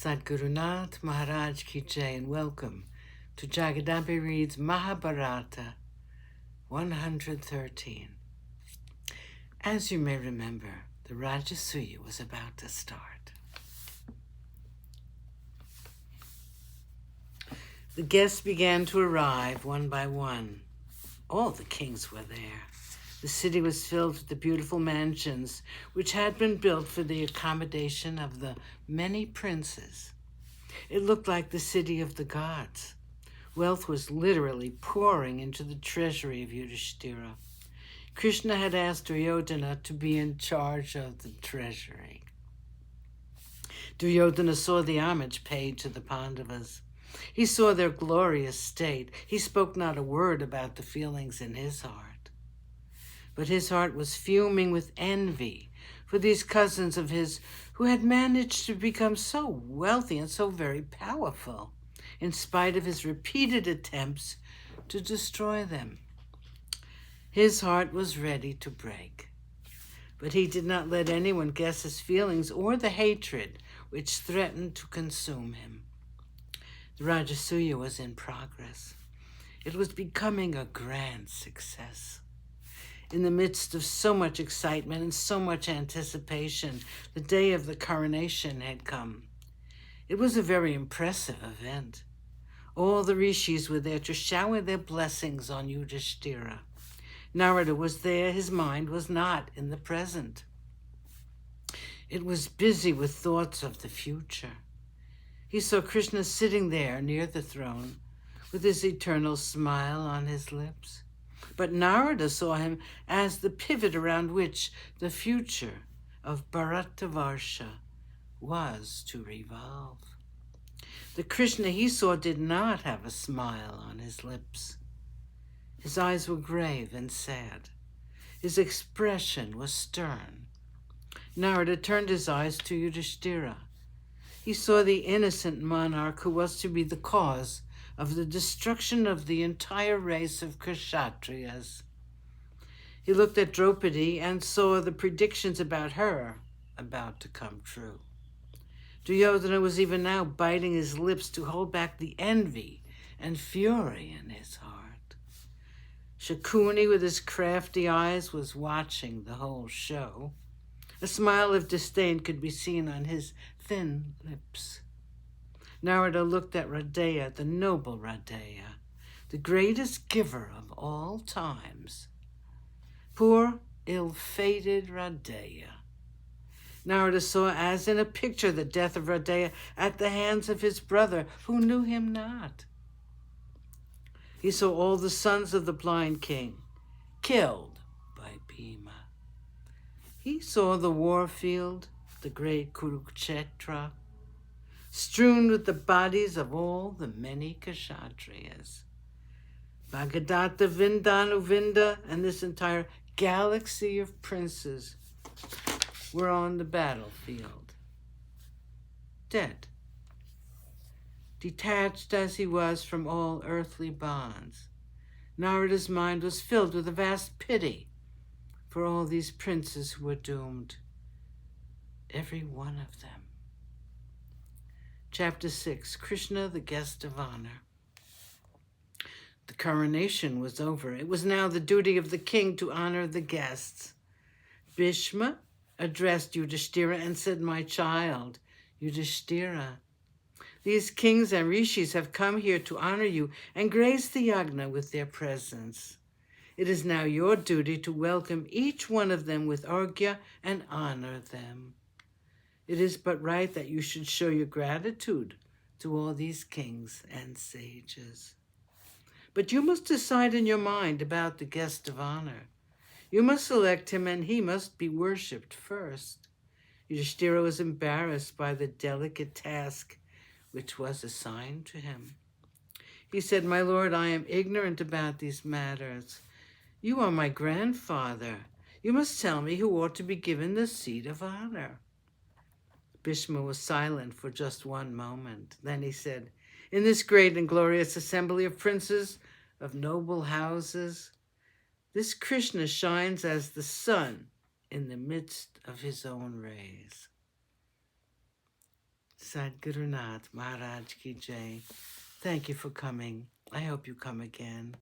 Sadgurunath Maharaj Ki Jai, and welcome to Jagadambe Reads Mahabharata 113. As you may remember, the Rajasuya was about to start. The guests began to arrive one by one. All the kings were there. The city was filled with the beautiful mansions which had been built for the accommodation of the many princes. It looked like the city of the gods. Wealth was literally pouring into the treasury of Yudhishthira. Krishna had asked Duryodhana to be in charge of the treasury. Duryodhana saw the homage paid to the Pandavas. He saw their glorious state. He spoke not a word about the feelings in his heart. But his heart was fuming with envy for these cousins of his who had managed to become so wealthy and so very powerful, in spite of his repeated attempts to destroy them. His heart was ready to break, but he did not let anyone guess his feelings or the hatred which threatened to consume him. The Rajasuya was in progress. It was becoming a grand success. In the midst of so much excitement and so much anticipation, the day of the coronation had come. It was a very impressive event. All the rishis were there to shower their blessings on Yudhishthira. Narada was there. His mind was not in the present. It was busy with thoughts of the future. He saw Krishna sitting there near the throne with his eternal smile on his lips. But Narada saw him as the pivot around which the future of Bharatavarsha was to revolve. The Krishna he saw did not have a smile on his lips. His eyes were grave and sad. His expression was stern. Narada turned his eyes to Yudhishthira. He saw the innocent monarch who was to be the cause of the destruction of the entire race of Kshatriyas. He looked at Draupadi and saw the predictions about her about to come true. Duryodhana was even now biting his lips to hold back the envy and fury in his heart. Shakuni, with his crafty eyes, was watching the whole show. A smile of disdain could be seen on his thin lips. Narada looked at Radeya, the noble Radeya, the greatest giver of all times. Poor, ill-fated Radeya. Narada saw as in a picture the death of Radeya at the hands of his brother, who knew him not. He saw all the sons of the blind king killed by Bhima. He saw the war field, the great Kurukshetra, strewn with the bodies of all the many Kshatriyas. Bhagadata, Vindanu, Vinda, and this entire galaxy of princes were on the battlefield, dead. Detached as he was from all earthly bonds, Narada's mind was filled with a vast pity for all these princes who were doomed, every one of them. Chapter 6, Krishna, the Guest of Honor. The coronation was over. It was now the duty of the king to honor the guests. Bhishma addressed Yudhishthira and said, "My child, Yudhishthira, these kings and rishis have come here to honor you and grace the yagna with their presence. It is now your duty to welcome each one of them with argya and honor them. It is but right that you should show your gratitude to all these kings and sages. But you must decide in your mind about the guest of honor. You must select him, and he must be worshipped first." Yudhishthira was embarrassed by the delicate task which was assigned to him. He said, "My lord, I am ignorant about these matters. You are my grandfather. You must tell me who ought to be given the seat of honor." Bhishma was silent for just one moment. Then he said, "In this great and glorious assembly of princes of noble houses, this Krishna shines as the sun in the midst of his own rays." Sadgurunath Maharaj Ki Jai. Thank you for coming. I hope you come again.